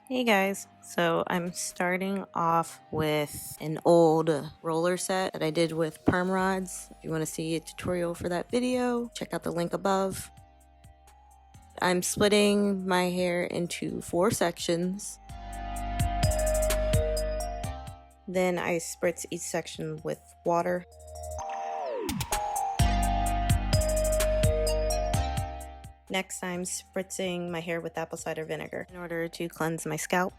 Hey guys, so I'm starting off with an old roller set that I did with perm rods. If you want to see a tutorial for that video, check out the link above. I'm splitting my hair into 4 sections. Then I spritz each section with water. Next, I'm spritzing my hair with apple cider vinegar in order to cleanse my scalp.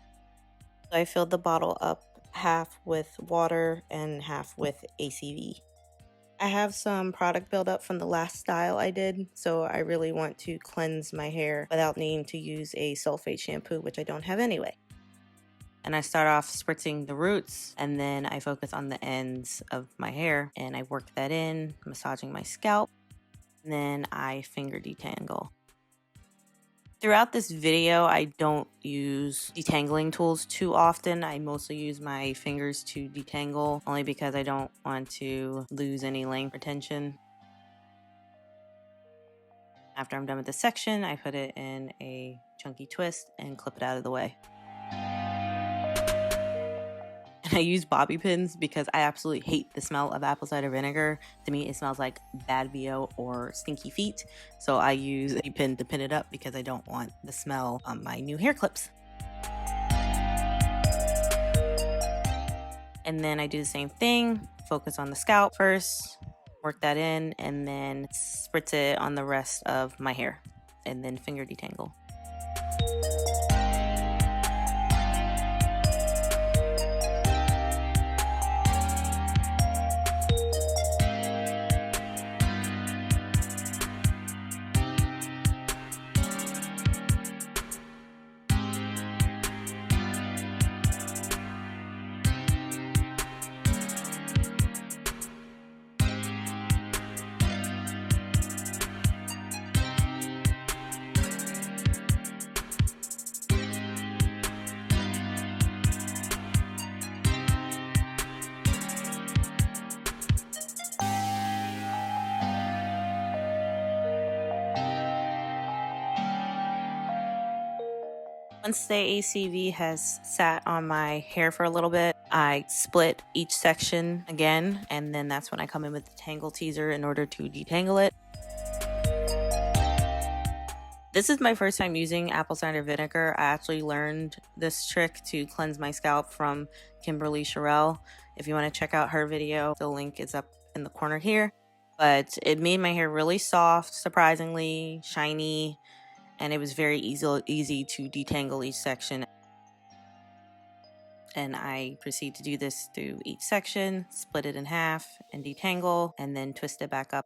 I filled the bottle up half with water and half with ACV. I have some product buildup from the last style I did, so I really want to cleanse my hair without needing to use a sulfate shampoo, which I don't have anyway. And I start off spritzing the roots, and then I focus on the ends of my hair, and I work that in, massaging my scalp, and then I finger detangle. Throughout this video, I don't use detangling tools too often. I mostly use my fingers to detangle, only because I don't want to lose any length retention. After I'm done with this section, I put it in a chunky twist and clip it out of the way. And I use bobby pins because I absolutely hate the smell of apple cider vinegar. To me, it smells like bad VO or stinky feet. So I use a pin to pin it up because I don't want the smell on my new hair clips. And then I do the same thing, focus on the scalp first, work that in, and then spritz it on the rest of my hair, and then finger detangle. Once the ACV has sat on my hair for a little bit, I split each section again, and then that's when I come in with the tangle teaser in order to detangle it. This is my first time using apple cider vinegar. I actually learned this trick to cleanse my scalp from Kimberly Sherrill. If you want to check out her video, the link is up in the corner here. But it made my hair really soft, surprisingly shiny, and it was very easy to detangle each section. And I proceed to do this through each section, split it in half and detangle, and then twist it back up.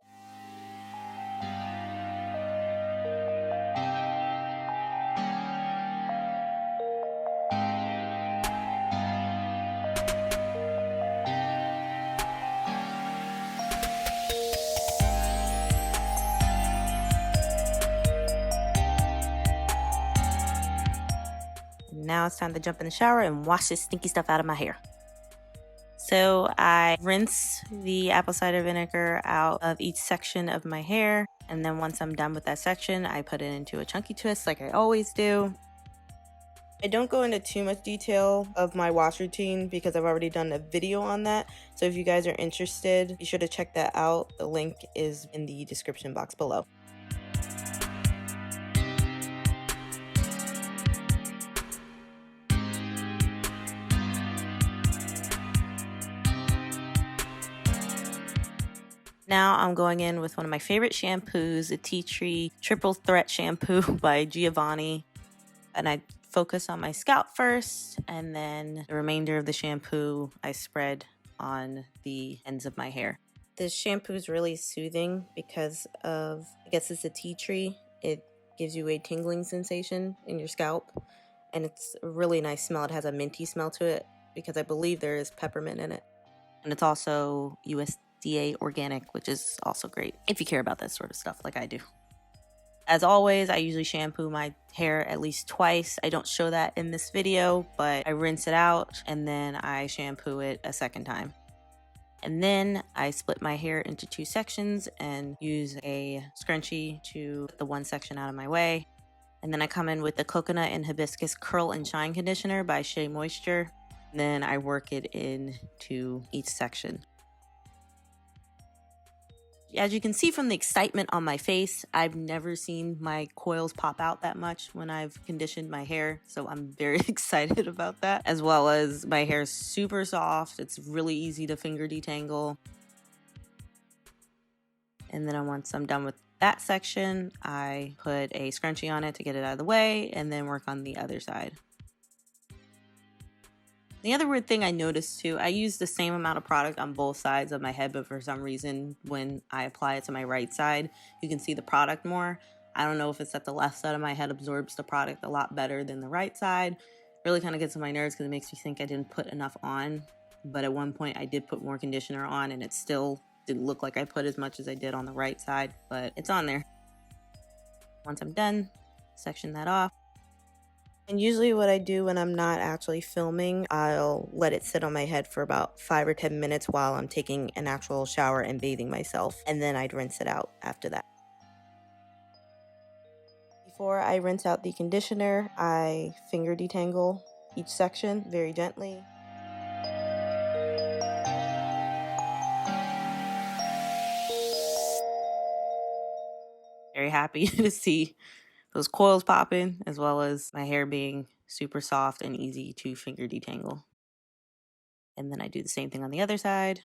Now it's time to jump in the shower and wash this stinky stuff out of my hair. So I rinse the apple cider vinegar out of each section of my hair. And then once I'm done with that section, I put it into a chunky twist like I always do. I don't go into too much detail of my wash routine because I've already done a video on that. So if you guys are interested, be sure to check that out. The link is in the description box below. Now I'm going in with one of my favorite shampoos, the Tea Tree Triple Threat Shampoo by Giovanni. And I focus on my scalp first, and then the remainder of the shampoo I spread on the ends of my hair. This shampoo is really soothing because of, I guess it's a tea tree. It gives you a tingling sensation in your scalp, and it's a really nice smell. It has a minty smell to it because I believe there is peppermint in it. And it's also USDA organic, which is also great if you care about that sort of stuff like I do. As always, I usually shampoo my hair at least twice. I don't show that in this video, but I rinse it out and then I shampoo it a second time. And then I split my hair into 2 sections and use a scrunchie to put the one section out of my way. And then I come in with the Coconut and Hibiscus Curl and Shine Conditioner by Shea Moisture. Then I work it into each section. As you can see from the excitement on my face, I've never seen my coils pop out that much when I've conditioned my hair. So I'm very excited about that. As well as my hair is super soft. It's really easy to finger detangle. And then once I'm done with that section, I put a scrunchie on it to get it out of the way and then work on the other side. The other weird thing I noticed too, I use the same amount of product on both sides of my head, but for some reason, when I apply it to my right side, you can see the product more. I don't know if it's that the left side of my head absorbs the product a lot better than the right side. Really kind of gets on my nerves because it makes me think I didn't put enough on. But at one point I did put more conditioner on and it still didn't look like I put as much as I did on the right side, but it's on there. Once I'm done, section that off. And usually what I do when I'm not actually filming, I'll let it sit on my head for about 5 or 10 minutes while I'm taking an actual shower and bathing myself, and then I'd rinse it out after that. Before I rinse out the conditioner, I finger detangle each section very gently. Very happy to see those coils popping, as well as my hair being super soft and easy to finger detangle. And then I do the same thing on the other side.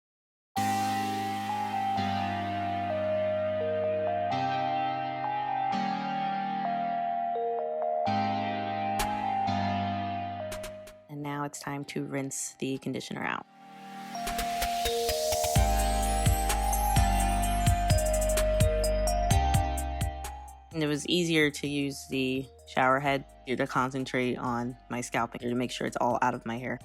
And now it's time to rinse the conditioner out. And it was easier to use the shower head to concentrate on my scalp to make sure it's all out of my hair.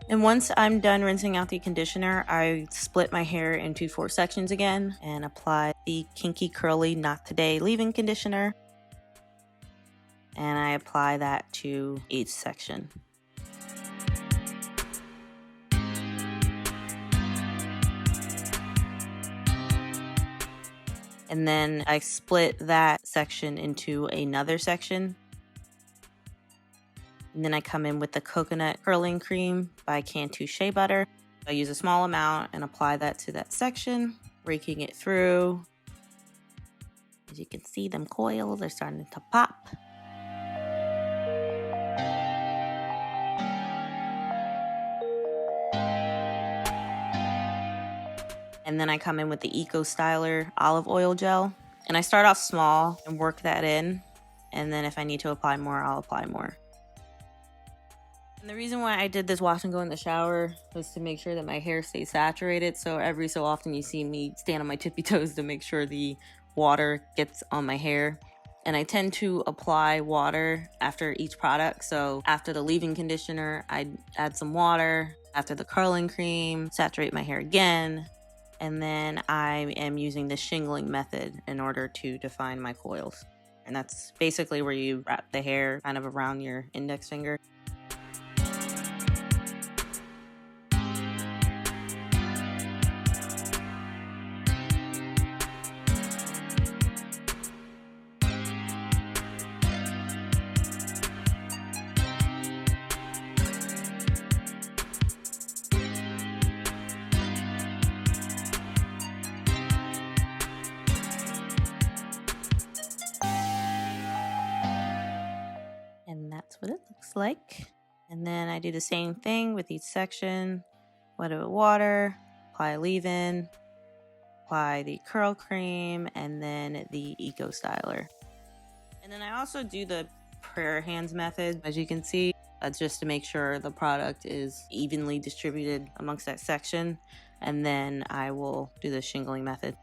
And once I'm done rinsing out the conditioner, I split my hair into 4 sections again and apply the Kinky Curly Not Today leave-in conditioner. And I apply that to each section. And then I split that section into another section. And then I come in with the Coconut Curling Cream by Cantu Shea Butter. I use a small amount and apply that to that section, raking it through. As you can see, them coils are starting to pop. And then I come in with the Eco Styler olive oil gel. And I start off small and work that in. And then if I need to apply more, I'll apply more. And the reason why I did this wash and go in the shower was to make sure that my hair stays saturated. So every so often you see me stand on my tippy toes to make sure the water gets on my hair. And I tend to apply water after each product. So after the leave-in conditioner, I'd add some water. After the curling cream, saturate my hair again. And then I am using the shingling method in order to define my coils. And that's basically where you wrap the hair kind of around your index finger. And that's what it looks like. And then I do the same thing with each section. Wet it with water, apply leave-in, apply the curl cream, and then the Eco Styler. And then I also do the prayer hands method, as you can see. That's just to make sure the product is evenly distributed amongst that section. And then I will do the shingling method.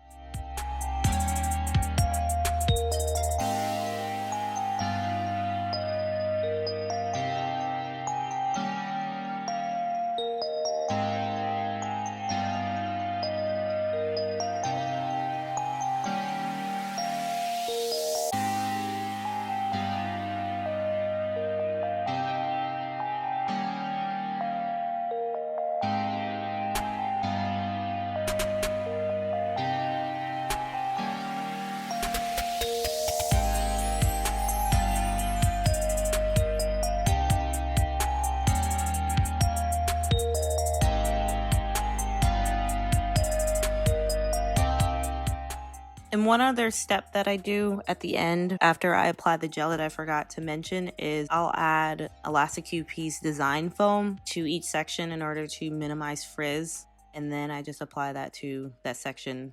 And one other step that I do at the end after I apply the gel that I forgot to mention is I'll add Elastic piece design foam to each section in order to minimize frizz. And then I just apply that to that section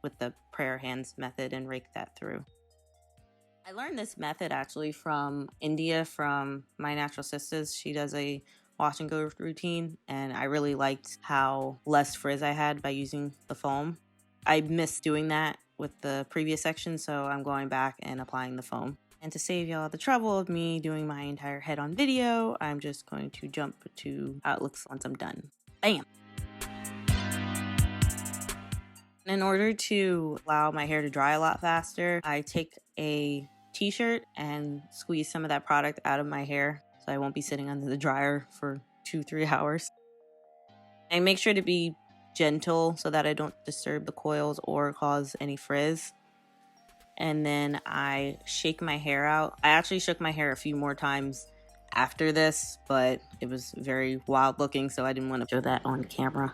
with the prayer hands method and rake that through. I learned this method actually from India, from my natural sisters. She does a wash and go routine, and I really liked how less frizz I had by using the foam. I missed doing that with the previous section, so I'm going back and applying the foam. And to save y'all the trouble of me doing my entire head on video, I'm just going to jump to how it looks once I'm done. Bam! In order to allow my hair to dry a lot faster, I take a t-shirt and squeeze some of that product out of my hair so I won't be sitting under the dryer for 2-3 hours. I make sure to be gentle so that I don't disturb the coils or cause any frizz. And then I shake my hair out. I actually shook my hair a few more times after this, but it was very wild looking, so I didn't want to show that on camera.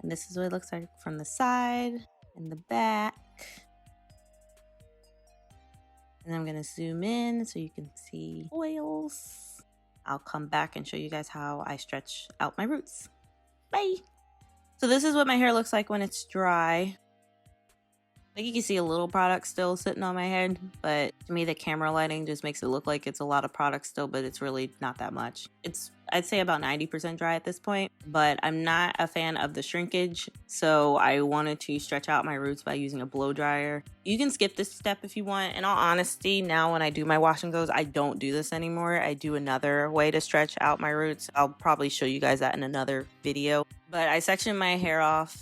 And this is what it looks like from the side and the back. And I'm gonna zoom in so you can see coils. I'll come back and show you guys how I stretch out my roots. Bye. So this is what my hair looks like when it's dry. Like you can see a little product still sitting on my head, but to me the camera lighting just makes it look like it's a lot of product still, but it's really not that much. It's, I'd say, about 90% dry at this point, but I'm not a fan of the shrinkage, so I wanted to stretch out my roots by using a blow dryer. You can skip this step if you want. In all honesty, now when I do my wash and goes, I don't do this anymore. I do another way to stretch out my roots. I'll probably show you guys that in another video. But I section my hair off,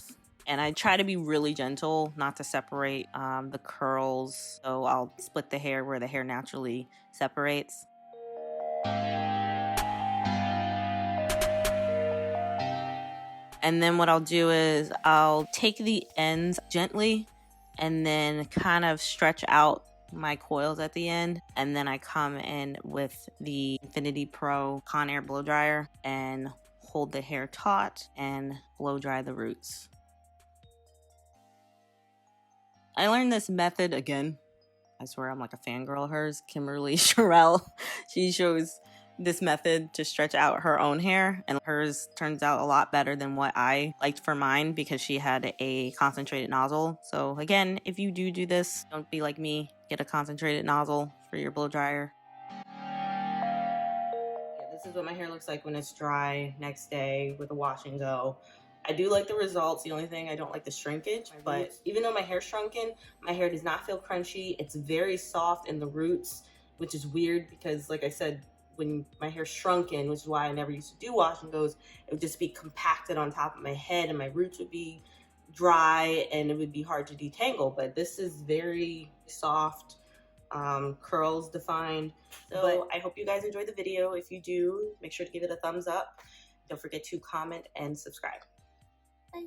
and I try to be really gentle, not to separate the curls. So I'll split the hair where the hair naturally separates. And then what I'll do is I'll take the ends gently and then kind of stretch out my coils at the end. And then I come in with the Infinity Pro Conair blow dryer and hold the hair taut and blow dry the roots. I learned this method again. I swear I'm like a fangirl of hers, Kimberly Sherrill. She shows this method to stretch out her own hair, and hers turns out a lot better than what I liked for mine because she had a concentrated nozzle. So again, if you do this, don't be like me. Get a concentrated nozzle for your blow dryer. This is what my hair looks like when it's dry next day with a wash and go. I do like the results. The only thing I don't like the shrinkage, but even though my hair's shrunken, my hair does not feel crunchy. It's very soft in the roots, which is weird because, like I said, when my hair's shrunken, which is why I never used to do wash and goes, it would just be compacted on top of my head and my roots would be dry and it would be hard to detangle. But this is very soft, curls defined. So I hope you guys enjoyed the video. If you do, make sure to give it a thumbs up. Don't forget to comment and subscribe. Bye.